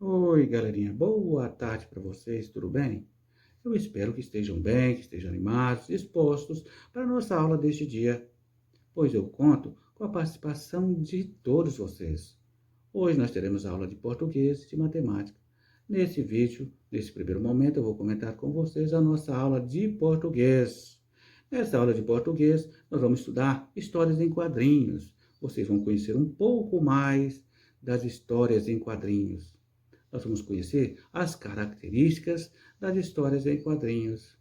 Oi, galerinha, boa tarde para vocês, tudo bem? Eu espero que estejam bem, que estejam animados, dispostos para a nossa aula deste dia, pois eu conto com a participação de todos vocês. Hoje nós teremos aula de português e de matemática. Nesse vídeo, nesse primeiro momento, eu vou comentar com vocês a nossa aula de português. Nessa aula de português, nós vamos estudar histórias em quadrinhos. Vocês vão conhecer um pouco mais das histórias em quadrinhos. Nós vamos conhecer as características das histórias em quadrinhos.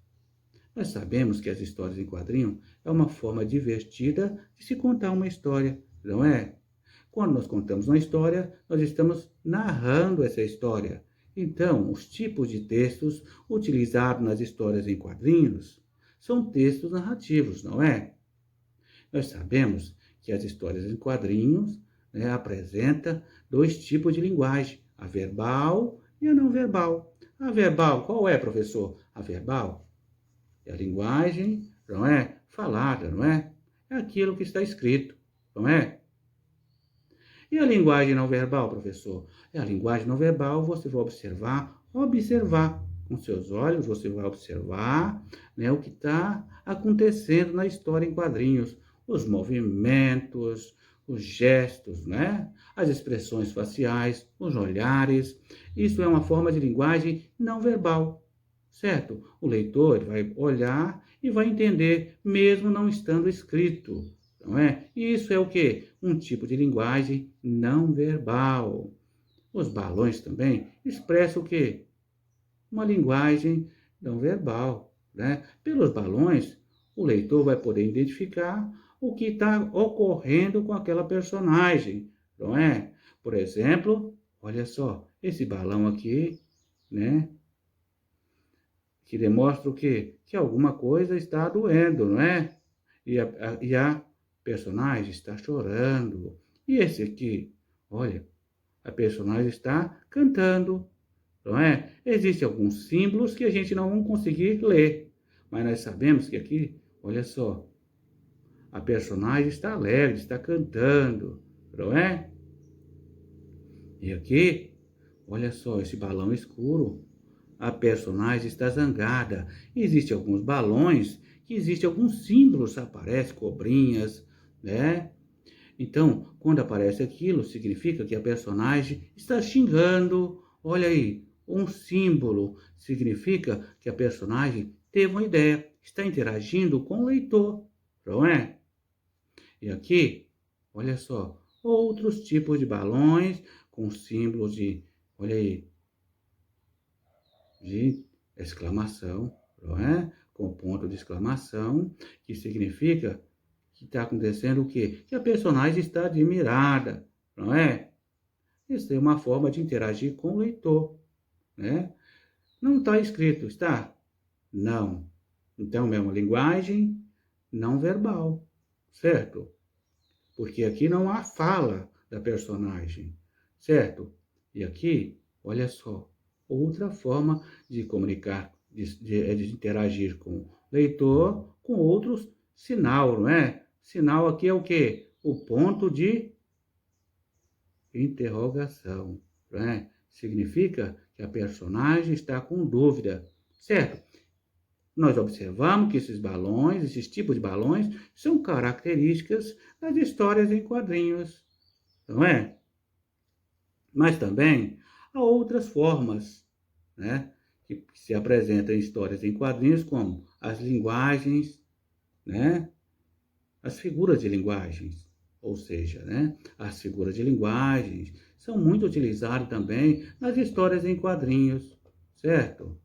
Nós sabemos que as histórias em quadrinho é uma forma divertida de se contar uma história, não é? Quando nós contamos uma história, nós estamos narrando essa história. Então, os tipos de textos utilizados nas histórias em quadrinhos são textos narrativos, não é? Nós sabemos que as histórias em quadrinhos, apresentam dois tipos de linguagem, a verbal e a não verbal. A verbal, qual é, professor? A verbal é a linguagem, não é? Falada, não é? É aquilo que está escrito, não é? E a linguagem não verbal, professor? É a linguagem não verbal, você vai observar. Com seus olhos, você vai observar, o que está acontecendo na história em quadrinhos. Os movimentos, os gestos, as expressões faciais, os olhares. Isso é uma forma de linguagem não verbal, certo? O leitor vai olhar e vai entender, mesmo não estando escrito, não é? E isso é o quê? Um tipo de linguagem não verbal. Os balões também expressam o quê? Uma linguagem não verbal, né? Pelos balões, o leitor vai poder identificar o que está ocorrendo com aquela personagem, não é? Por exemplo, olha só, esse balão aqui, né? Que demonstra o quê? Que alguma coisa está doendo, não é? E a personagem está chorando. E esse aqui, olha, a personagem está cantando, não é? Existem alguns símbolos que a gente não vai conseguir ler, mas nós sabemos que aqui, olha só, a personagem está alegre, está cantando, não é? E aqui, olha só, esse balão escuro, a personagem está zangada. Existem alguns balões que existem alguns símbolos, aparecem cobrinhas, né? Então, quando aparece aquilo, significa que a personagem está xingando. Olha aí, um símbolo significa que a personagem teve uma ideia, está interagindo com o leitor, não é? E aqui, olha só, outros tipos de balões com símbolos de, olha aí, de exclamação, não é? Com ponto de exclamação, que significa que está acontecendo o quê? Que a personagem está admirada, não é? Isso é uma forma de interagir com o leitor, né? Não está escrito, está? Não. Então é uma linguagem não verbal, certo? Porque aqui não há fala da personagem, certo? E aqui, olha só, outra forma de comunicar, de interagir com o leitor, com outros sinal, não é? Sinal aqui é o quê? O ponto de interrogação, não é? Significa que a personagem está com dúvida, certo? Nós observamos que esses balões, esses tipos de balões, são características das histórias em quadrinhos, não é? Mas também há outras formas, né, que se apresentam em histórias em quadrinhos, como as linguagens, né, as figuras de linguagens, ou seja, as figuras de linguagens são muito utilizadas também nas histórias em quadrinhos, certo?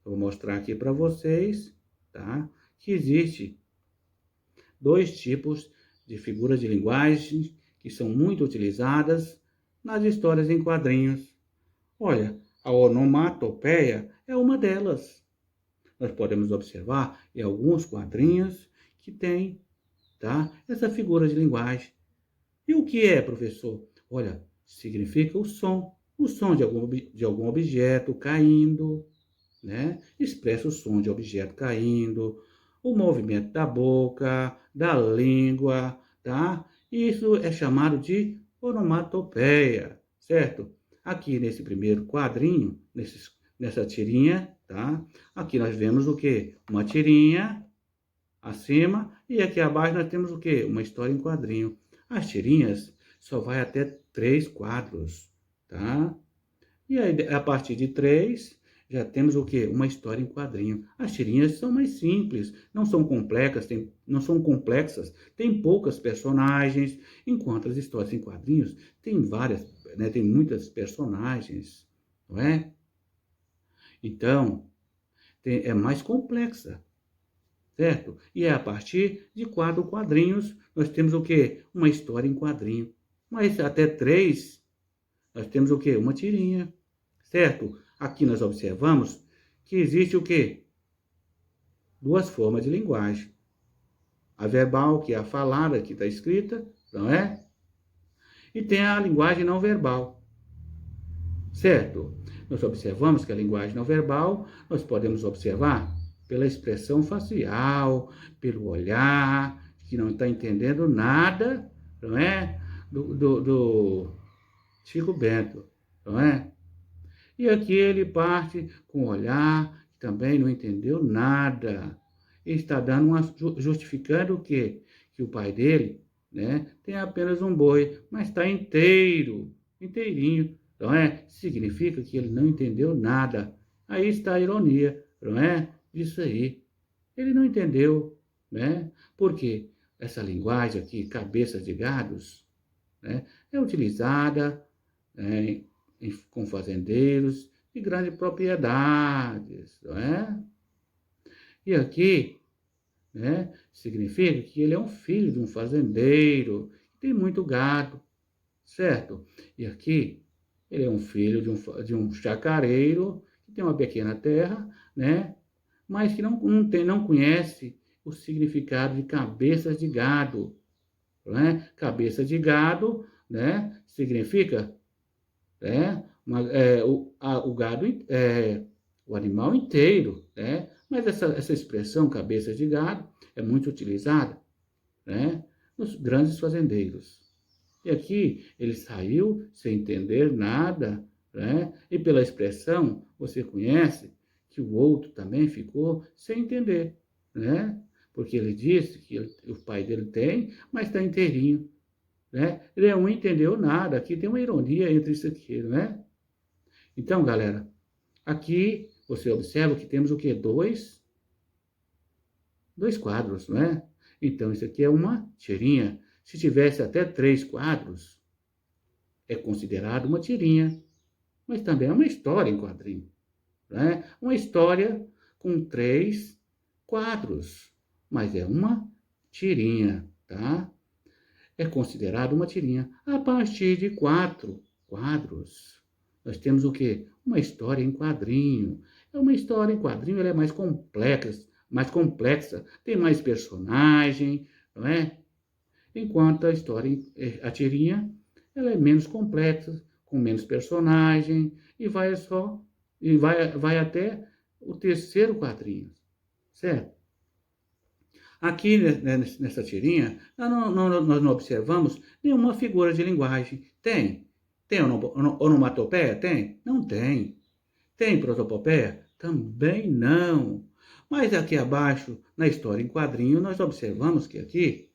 Eu vou mostrar aqui para vocês, tá? Que existe dois tipos de figuras de linguagem que são muito utilizadas nas histórias em quadrinhos. Olha, a onomatopeia é uma delas. Nós podemos observar em alguns quadrinhos que tem, tá? Essa figura de linguagem. E o que é, professor? Olha, significa o som de algum objeto caindo, né? Expressa o som de objeto caindo, o movimento da boca, da língua, tá? Isso é chamado de onomatopeia, certo? aqui nesse primeiro quadrinho, nessa tirinha, tá? Aqui nós vemos o quê? Uma tirinha acima e aqui abaixo nós temos o quê? Uma história em quadrinho. As tirinhas só vai até 3 quadros, tá? E aí, a partir de 3, já temos o quê? Uma história em quadrinho. As tirinhas são mais simples, não são complexas, tem poucas personagens, enquanto as histórias em quadrinhos tem várias, né, tem muitas personagens, não é? Então, é mais complexa, certo? E é a partir de 4 quadrinhos, nós temos o quê? Uma história em quadrinho. Mas até 3, nós temos o quê? Uma tirinha. Certo? Aqui nós observamos que existe o quê? 2 formas de linguagem. A verbal, que é a falada, que está escrita, não é? E tem a linguagem não verbal. Certo? Nós observamos que a linguagem não verbal, nós podemos observar pela expressão facial, pelo olhar, que não está entendendo nada, não é? Do Chico Bento, não é? E aqui ele parte com o olhar, também não entendeu nada. Ele está justificando o quê? Que o pai dele, né, tem apenas um boi, mas está inteiro, inteirinho, não é? Significa que ele não entendeu nada. Aí está a ironia, não é? Disso aí. Ele não entendeu, né? Porque essa linguagem aqui, cabeças de gados, né, é utilizada, né, com fazendeiros de grandes propriedades, não é? E aqui, né, significa que ele é um filho de um fazendeiro, que tem muito gado, certo? E aqui, ele é um filho de um chacareiro, que tem uma pequena terra, né, mas que não conhece o significado de cabeças de gado, não é? Cabeça de gado, né, significa, né? O gado, o animal inteiro, né? Mas essa expressão cabeça de gado é muito utilizada, né, nos grandes fazendeiros. E aqui ele saiu sem entender nada, né? E pela expressão você conhece que o outro também ficou sem entender, né? Porque ele disse que o pai dele tem, mas está inteirinho, né? Ele não entendeu nada. Aqui tem uma ironia entre isso aqui, né? Então, galera, aqui você observa que temos o quê? Dois quadros, não é? Então, isso aqui é uma tirinha. Se tivesse até 3 quadros, é considerado uma tirinha. Mas também é uma história em quadrinho, né? Uma história com 3 quadros, mas é uma tirinha, tá? É considerado uma tirinha. A partir de 4 quadros, nós temos o quê? Uma história em quadrinho. É uma história em quadrinho, ela é mais complexa, tem mais personagem, não é? Enquanto a tirinha, ela é menos complexa, com menos personagem, e vai até o terceiro quadrinho, certo? Aqui nessa tirinha, nós não observamos nenhuma figura de linguagem. Tem? Tem onomatopeia? Tem? Não tem. Tem prosopopeia? Também não. Mas aqui abaixo, na história em quadrinho, nós observamos que aqui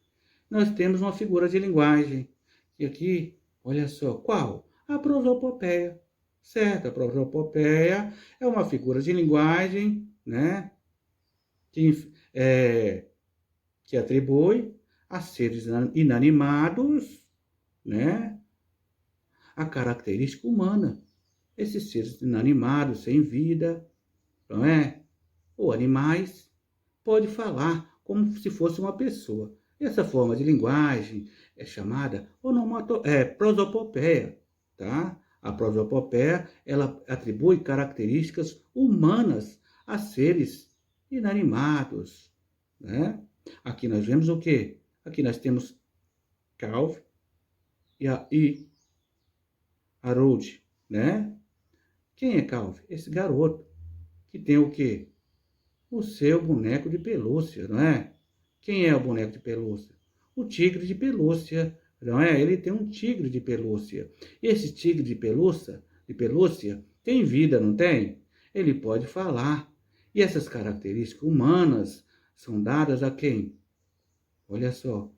nós temos uma figura de linguagem. E aqui, olha só, qual? A prosopopeia. Certo, a prosopopeia é uma figura de linguagem, né? Que atribui a seres inanimados, né, a característica humana. Esses seres inanimados, sem vida, não é? Ou animais, pode falar como se fosse uma pessoa. Essa forma de linguagem é chamada prosopopeia, tá? A prosopopeia, ela atribui características humanas a seres inanimados, né? Aqui nós vemos o quê? Aqui nós temos Calv e Harold, né? Quem é Calv? Esse garoto que tem o quê? O seu boneco de pelúcia, não é? Quem é o boneco de pelúcia? O tigre de pelúcia, não é? Ele tem um tigre de pelúcia. Esse tigre de pelúcia, de pelúcia tem vida, não tem? Ele pode falar. E essas características humanas são dadas a quem? Olha só,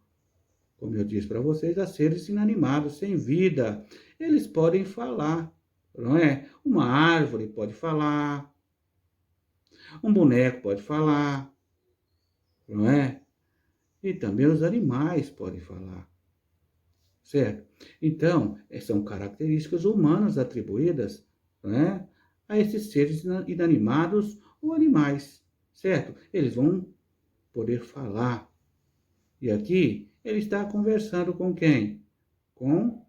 como eu disse para vocês, a seres inanimados, sem vida. Eles podem falar, não é? Uma árvore pode falar, um boneco pode falar, não é? E também os animais podem falar, certo? Então, são características humanas atribuídas, não é? A esses seres inanimados ou animais, certo? Eles vão poder falar. E aqui ele está conversando com quem? Com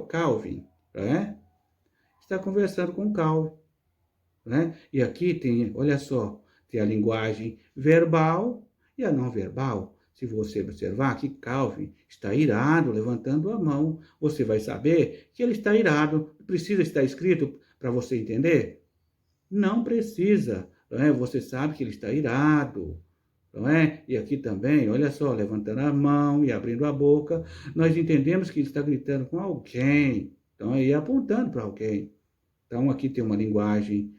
Calvin, né? Está conversando com Calvin, né? E aqui tem, olha só, tem a linguagem verbal e a não verbal. Se você observar que Calvin está irado, levantando a mão, você vai saber que ele está irado. Precisa estar escrito para você entender? Não precisa, não é? Você sabe que ele está irado, não é? E aqui também, olha só, levantando a mão e abrindo a boca, nós entendemos que ele está gritando com alguém, então aí apontando para alguém. Então aqui tem uma linguagem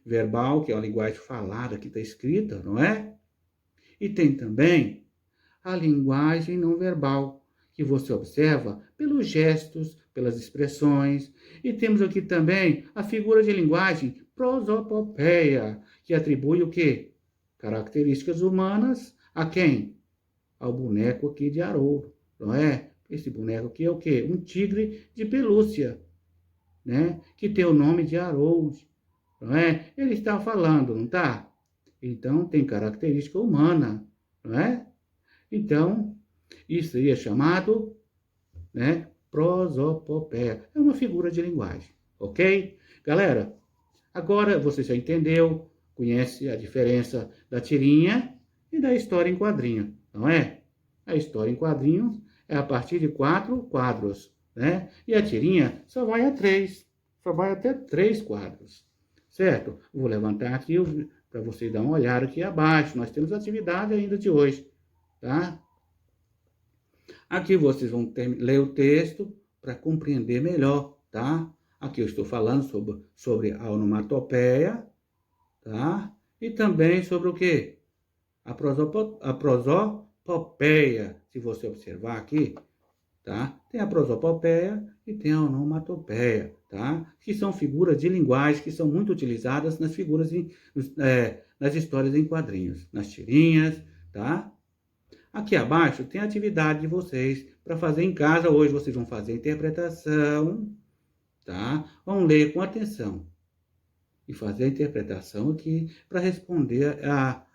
verbal, que é uma linguagem falada, que está escrita, não é? E tem também a linguagem não verbal, que você observa pelos gestos, pelas expressões. E temos aqui também a figura de linguagem prosopopeia, que atribui o quê? Características humanas a quem? Ao boneco aqui de Haroldo, não é? Esse boneco aqui é o quê? Um tigre de pelúcia, né? Que tem o nome de Harold, não é? Ele está falando, não está? Então, tem característica humana, não é? Então, isso aí é chamado, né, prosopopeia. É uma figura de linguagem, ok? Galera, agora você já entendeu, conhece a diferença da tirinha e da história em quadrinho, não é? A história em quadrinhos é a partir de 4 quadros, né? E a tirinha só vai a 3, só vai até 3 quadros, certo? Vou levantar aqui para você dar uma olhada aqui abaixo. Nós temos atividade ainda de hoje, tá? Aqui vocês vão ler o texto para compreender melhor, tá? Aqui eu estou falando sobre a onomatopeia, tá? E também sobre o quê? A prosopopeia. Se você observar aqui, tá? Tem a prosopopeia e tem a onomatopeia, tá? Que são figuras de linguagem que são muito utilizadas nas figuras, nas histórias em quadrinhos, nas tirinhas, tá? Aqui abaixo tem a atividade de vocês para fazer em casa. Hoje vocês vão fazer a interpretação, tá? Vão ler com atenção e fazer a interpretação aqui para responder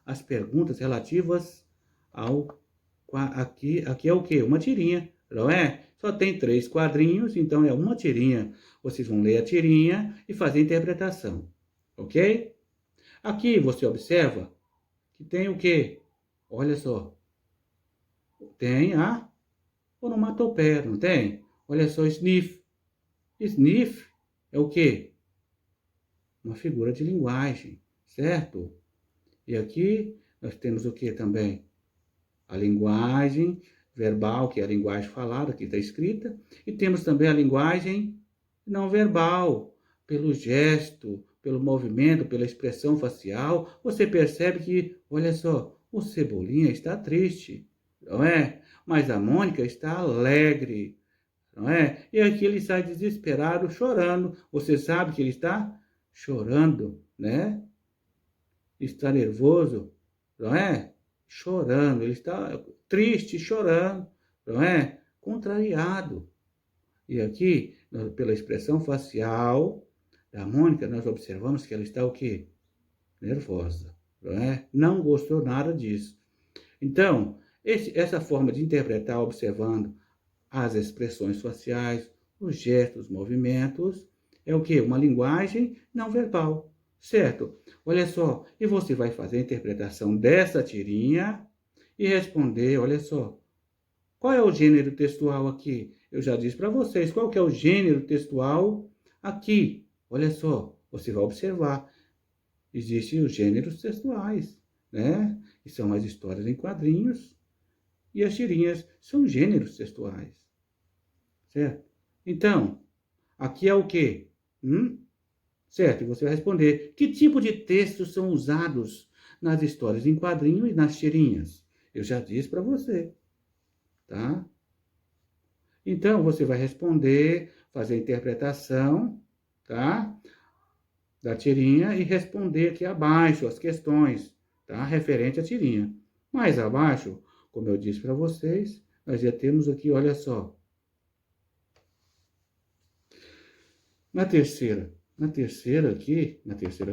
as perguntas relativas ao... Aqui é o quê? Uma tirinha, não é? Só tem 3 quadrinhos, então é uma tirinha. Vocês vão ler a tirinha e fazer a interpretação, ok? Aqui você observa que tem o quê? Olha só. Tem a onomatopeia, não tem? Olha só, sniff. Sniff é o quê? Uma figura de linguagem, certo? E aqui nós temos o que também? A linguagem verbal, que é a linguagem falada, que está escrita. E temos também a linguagem não verbal, pelo gesto, pelo movimento, pela expressão facial. Você percebe que, olha só, o Cebolinha está triste, não é? Mas a Mônica está alegre, não é? E aqui ele sai desesperado, chorando. Você sabe que ele está chorando, né? Está nervoso, não é? Chorando. Ele está triste, chorando, não é? Contrariado. E aqui, pela expressão facial da Mônica, nós observamos que ela está o quê? Nervosa, não é? Não gostou nada disso. Então, essa forma de interpretar observando as expressões faciais, os gestos, os movimentos, é o quê? Uma linguagem não verbal, certo? Olha só, e você vai fazer a interpretação dessa tirinha e responder, olha só, qual é o gênero textual aqui? Eu já disse para vocês qual que é o gênero textual aqui. Olha só, você vai observar. Existem os gêneros textuais, né? Que são as histórias em quadrinhos e as tirinhas são gêneros textuais, certo? Então, Aqui é o quê? Certo, e você vai responder. Que tipo de textos são usados nas histórias em quadrinho e nas tirinhas? Eu já disse para você, tá? Então, você vai responder, fazer a interpretação, tá? Da tirinha e responder aqui abaixo as questões, tá? Referente à tirinha. Mais abaixo, como eu disse para vocês, nós já temos aqui, olha só. Na terceira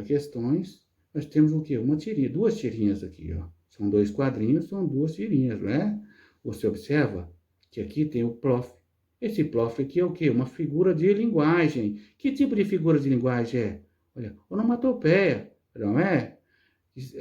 questões, nós temos o quê? Uma tirinha, duas tirinhas aqui, ó. São dois quadrinhos, são duas tirinhas, né? Você observa que aqui tem o prof. Esse prof aqui é o quê? Uma figura de linguagem. Que tipo de figura de linguagem é? Olha, onomatopeia, não é?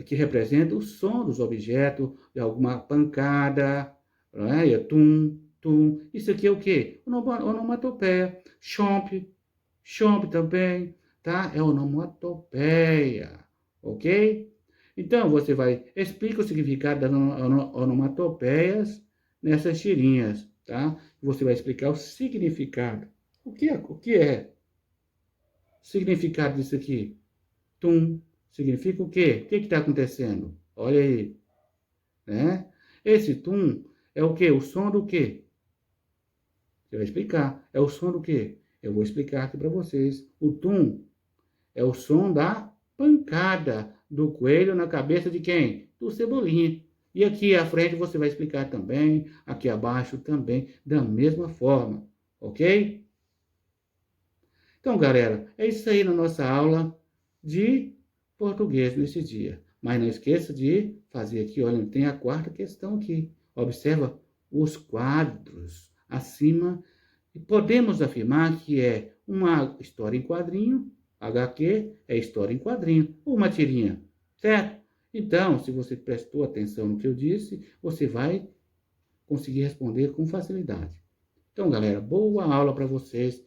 Que representa o som dos objetos, de alguma pancada, não é? E tum, tum. Isso aqui é o quê? Onomatopeia. Chomp também, tá? É onomatopeia, ok? Então, você vai explica o significado das onomatopeias nessas tirinhas, tá? Você vai explicar o significado. O que é o significado disso aqui? Tum, significa o quê? O que está acontecendo? Olha aí, né? Esse tum é o quê? O som do quê? Você vai explicar. É o som do quê? Eu vou explicar aqui para vocês. O tum é o som da pancada do coelho na cabeça de quem? Do Cebolinha. E aqui à frente você vai explicar também, aqui abaixo também, da mesma forma, ok? Então, galera, é isso aí na nossa aula de português nesse dia. Mas não esqueça de fazer aqui, olha, tem a quarta questão aqui. Observa os quadros acima. E podemos afirmar que é uma história em quadrinho, HQ é história em quadrinho, ou uma tirinha, certo? Então, se você prestou atenção no que eu disse, você vai conseguir responder com facilidade. Então, galera, boa aula para vocês.